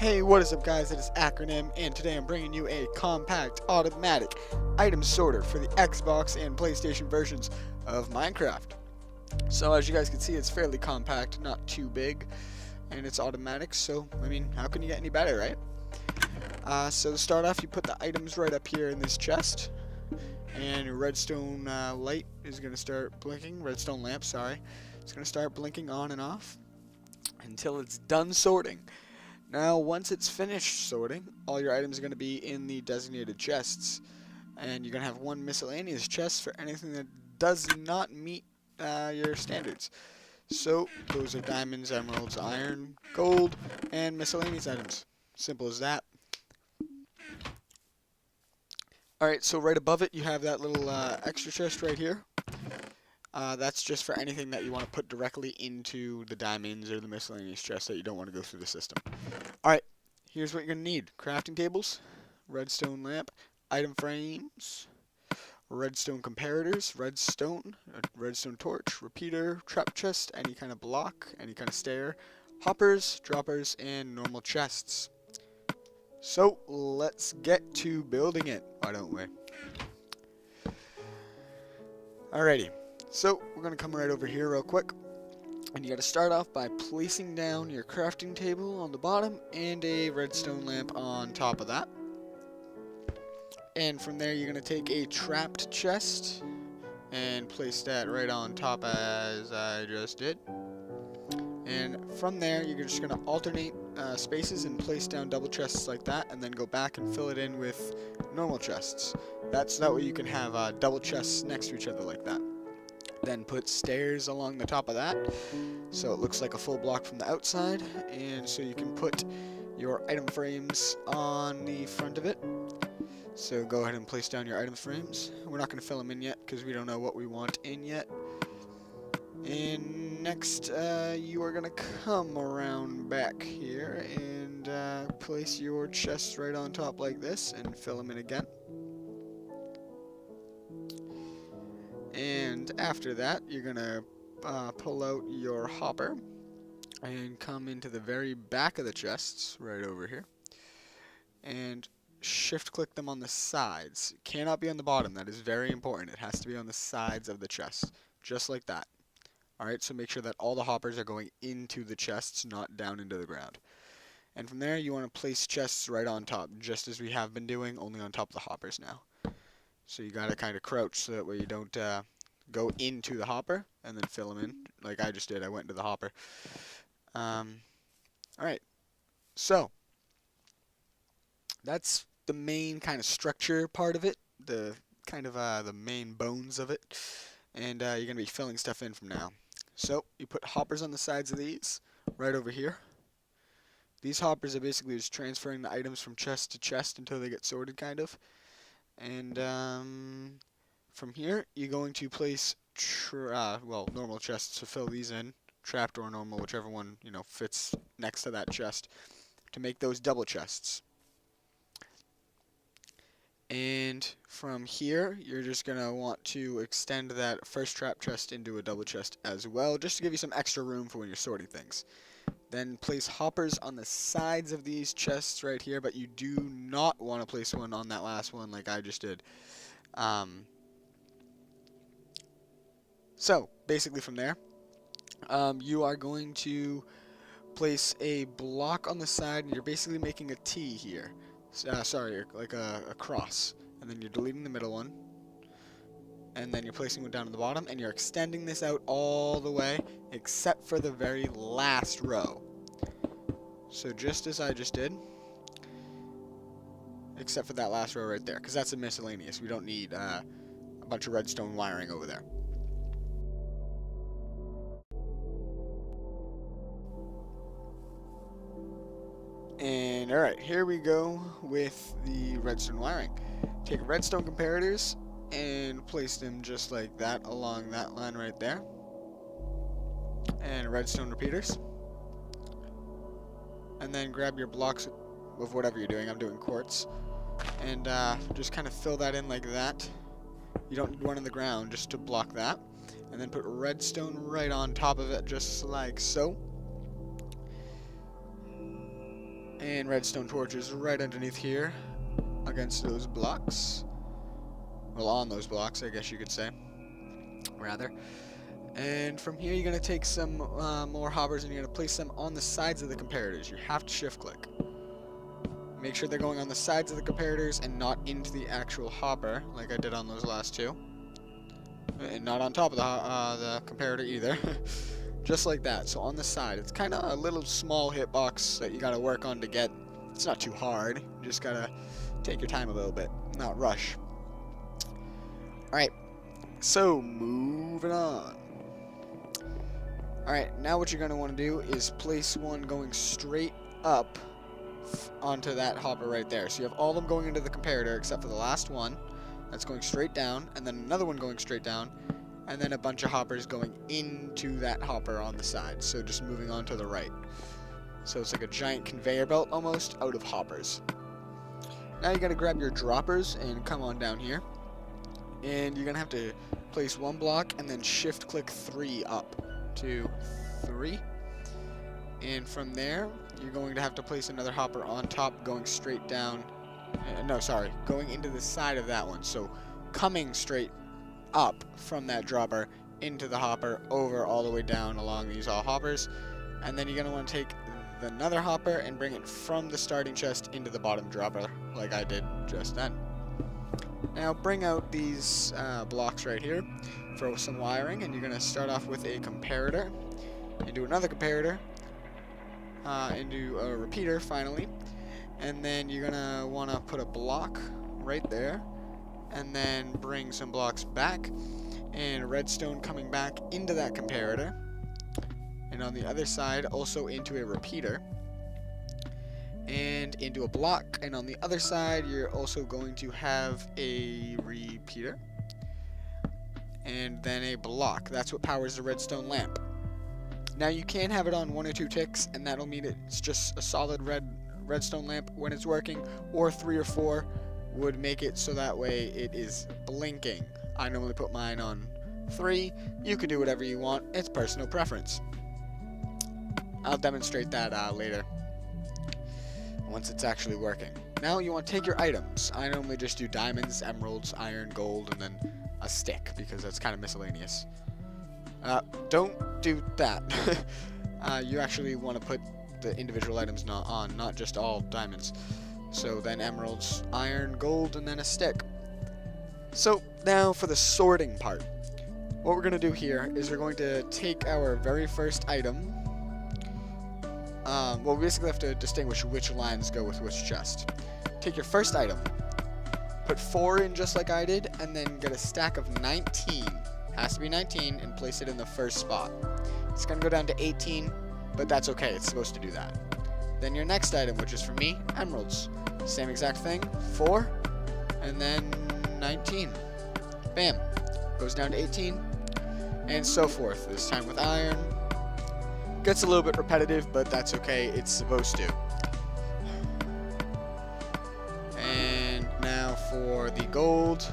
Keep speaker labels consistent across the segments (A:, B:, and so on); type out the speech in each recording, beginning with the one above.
A: Hey, what is up guys, it is Acronym, and today I'm bringing you a compact, automatic item sorter for the Xbox and PlayStation versions of Minecraft. So as you guys can see, it's fairly compact, not too big, and it's automatic, so, I mean, how can you get any better, right? So to start off, you put the items right up here in this chest, and your redstone light is going to start blinking, redstone lamp, sorry. It's going to start blinking on and off until it's done sorting. Now, once it's finished sorting, all your items are going to be in the designated chests. And you're going to have one miscellaneous chest for anything that does not meet your standards. So, those are diamonds, emeralds, iron, gold, and miscellaneous items. Simple as that. Alright, so right above it, you have that little extra chest right here. That's just for anything that you want to put directly into the diamonds or the miscellaneous chest that you don't want to go through the system. Alright, here's what you're going to need. Crafting tables, redstone lamp, item frames, redstone comparators, redstone torch, repeater, trap chest, any kind of block, any kind of stair, hoppers, droppers, and normal chests. So, let's get to building it, why don't we? Alrighty. So, we're going to come right over here real quick, and you got to start off by placing down your crafting table on the bottom and a redstone lamp on top of that. And from there you're going to take a trapped chest and place that right on top as I just did. And from there you're just going to alternate spaces and place down double chests like that, and then go back and fill it in with normal chests. That way you can have double chests next to each other like that. Then put stairs along the top of that, so it looks like a full block from the outside, and so you can put your item frames on the front of it. So go ahead and place down your item frames. We're not going to fill them in yet because we don't know what we want in yet. And next, you are going to come around back here and place your chests right on top like this and fill them in again. And after that, you're going to pull out your hopper and come into the very back of the chests, right over here, and shift click them on the sides. It cannot be on the bottom, that is very important. It has to be on the sides of the chest, just like that. Alright, so make sure that all the hoppers are going into the chests, not down into the ground. And from there, you want to place chests right on top, just as we have been doing, only on top of the hoppers now. So you gotta kind of crouch so that way you don't go into the hopper and then fill them in like I just did. I went into the hopper. Alright, so that's the main kind of structure part of it, the kind of the main bones of it, and you're gonna be filling stuff in from now. So you put hoppers on the sides of these right over here. These hoppers are basically just transferring the items from chest to chest until they get sorted, kind of. And from here, you're going to place normal chests to fill these in, trapped or normal, whichever one fits next to that chest, to make those double chests. And from here, you're just gonna want to extend that first trap chest into a double chest as well, just to give you some extra room for when you're sorting things. Then place hoppers on the sides of these chests right here, but you do not want to place one on that last one like I just did. So, basically from there, you are going to place a block on the side, and you're basically making a T here. Sorry, like a cross. And then you're deleting the middle one. And then you're placing one down at the bottom, and you're extending this out all the way, except for the very last row. So just as I just did, except for that last row right there, because that's a miscellaneous. We don't need a bunch of redstone wiring over there. And alright, here we go with the redstone wiring. Take redstone comparators and place them just like that along that line right there. And redstone repeaters. And then grab your blocks of whatever you're doing. I'm doing quartz. And just kind of fill that in like that. You don't need one in the ground just to block that. And then put redstone right on top of it just like so. And redstone torches right underneath here against those blocks. Well, on those blocks, I guess you could say. Rather. And from here, you're going to take some more hoppers and you're going to place them on the sides of the comparators. You have to shift click. Make sure they're going on the sides of the comparators and not into the actual hopper, like I did on those last two. And not on top of the comparator either. Just like that. So on the side, it's kind of a little small hitbox that you got to work on to get. It's not too hard. You just got to take your time a little bit, not rush. Alright, so moving on. Alright, now what you're going to want to do is place one going straight up onto that hopper right there. So you have all of them going into the comparator except for the last one. That's going straight down, and then another one going straight down, and then a bunch of hoppers going into that hopper on the side. So just moving on to the right. So it's like a giant conveyor belt almost out of hoppers. Now you got to grab your droppers and come on down here. And you're going to have to place one block and then shift click 3 up. 2, 3. And from there, you're going to have to place another hopper on top going straight down. No, sorry, going into the side of that one. So coming straight up from that dropper into the hopper, over all the way down along these all hoppers. And then you're going to want to take another hopper and bring it from the starting chest into the bottom dropper, like I did just then. Now bring out these blocks right here for some wiring, and you're going to start off with a comparator, into another comparator, into a repeater finally, and then you're going to want to put a block right there, and then bring some blocks back, and redstone coming back into that comparator, and on the other side also into a repeater, and into a block, and on the other side you're also going to have a repeater and then a block. That's what powers the redstone lamp. Now you can have it on 1 or 2 ticks, and that'll mean it's just a solid redstone lamp when it's working, or 3 or 4 would make it so that way it is blinking. I normally put mine on 3. You can do whatever you want, it's personal preference. I'll demonstrate that later once it's actually working. Now you want to take your items. I normally just do diamonds, emeralds, iron, gold, and then a stick, because that's kind of miscellaneous. Don't do that. You actually want to put the individual items on, not just all diamonds. So then emeralds, iron, gold, and then a stick. So now for the sorting part. What we're going to do here is we're going to take our very first item. Well, we basically have to distinguish which lines go with which chest. Take your first item, put 4 in just like I did, and then get a stack of 19. Has to be 19, and place it in the first spot. It's going to go down to 18, but that's okay. It's supposed to do that. Then your next item, which is for me, emeralds. Same exact thing, 4, and then 19. Bam. Goes down to 18, and so forth. This time with iron. Gets a little bit repetitive, but that's okay. It's supposed to. And now for the gold.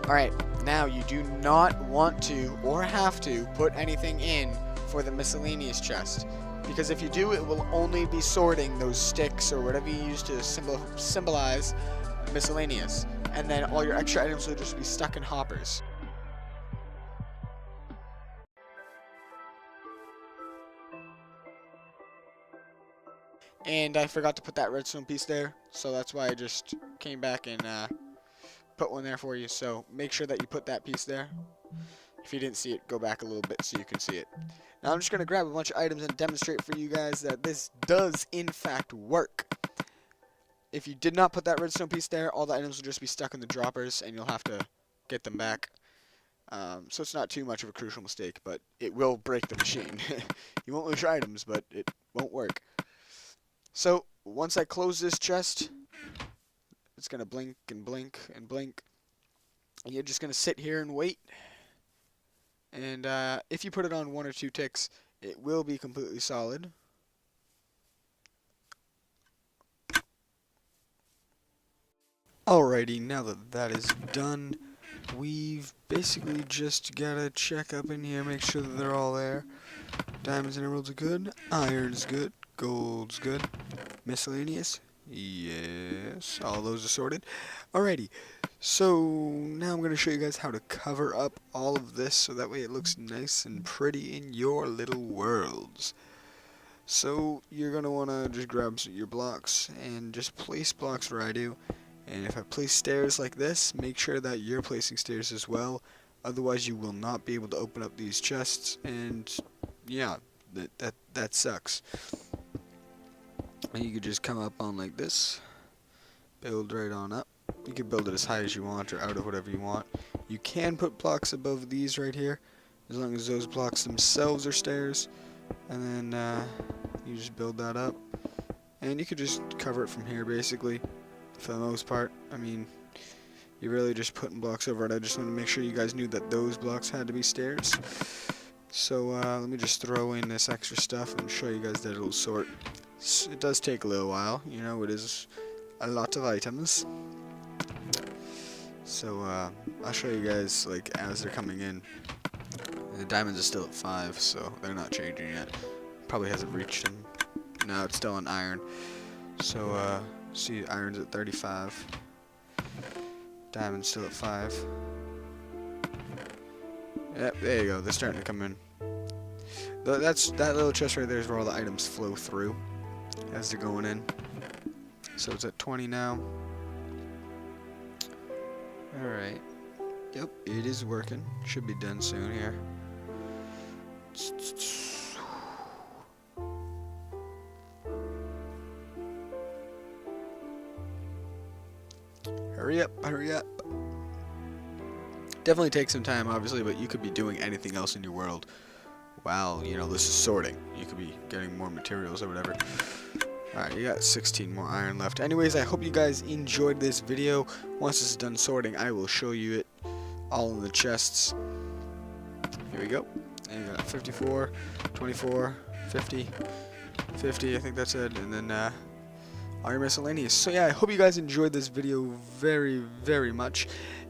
A: Alright, now you do not want to or have to put anything in for the miscellaneous chest. Because if you do, it will only be sorting those sticks or whatever you use to symbolize miscellaneous. And then all your extra items will just be stuck in hoppers. And I forgot to put that redstone piece there, so that's why I just came back and put one there for you. So make sure that you put that piece there. If you didn't see it, go back a little bit so you can see it. Now I'm just going to grab a bunch of items and demonstrate for you guys that this does in fact work. If you did not put that redstone piece there, all the items will just be stuck in the droppers and you'll have to get them back. So it's not too much of a crucial mistake, but it will break the machine. You won't lose your items, but it won't work. So once I close this chest, it's going to blink and blink and blink. And you're just going to sit here and wait. And if you put it on 1 or 2 ticks, it will be completely solid. Alrighty, now that that is done, we've basically just got to check up in here, make sure that they're all there. Diamonds and emeralds are good. Iron's good. Gold's good. Miscellaneous? Yes. All those are sorted. Alrighty. So now I'm going to show you guys how to cover up all of this so that way it looks nice and pretty in your little worlds. So you're going to want to just grab your blocks and just place blocks where I do. And if I place stairs like this, make sure that you're placing stairs as well. Otherwise you will not be able to open up these chests, and yeah, that sucks. And you could just come up on like this, build right on up. You can build it as high as you want or out of whatever you want. You can put blocks above these right here, as long as those blocks themselves are stairs. And then you just build that up. And you could just cover it from here basically, for the most part. I mean, you're really just putting blocks over it. I just want to make sure you guys knew that those blocks had to be stairs. So let me just throw in this extra stuff and show you guys that it'll sort. It does take a little while, you know, it is a lot of items. So I'll show you guys like as they're coming in. The diamonds are still at 5, so they're not changing yet. Probably hasn't reached them. No, it's still an iron. So see, iron's at 35. Diamond's still at 5. Yep, there you go. They're starting to come in. That little chest right there is where all the items flow through as they're going in. So it's at 20 now. Alright. Yep, it is working. Should be done soon here. Hurry up, hurry up. Definitely takes some time, obviously, but you could be doing anything else in your world while, you know, this is sorting. You could be getting more materials or whatever. Alright, you got 16 more iron left. Anyways, I hope you guys enjoyed this video. Once this is done sorting, I will show you it all in the chests. Here we go. And you got 54, 24, 50, 50, I think that's it. And then, all your miscellaneous. So yeah, I hope you guys enjoyed this video very, very much,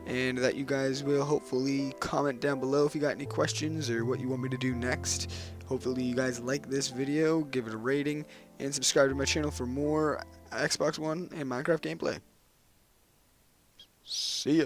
A: and that you guys will hopefully comment down below if you got any questions or what you want me to do next. Hopefully you guys like this video, give it a rating, and subscribe to my channel for more Xbox One and Minecraft gameplay. See ya.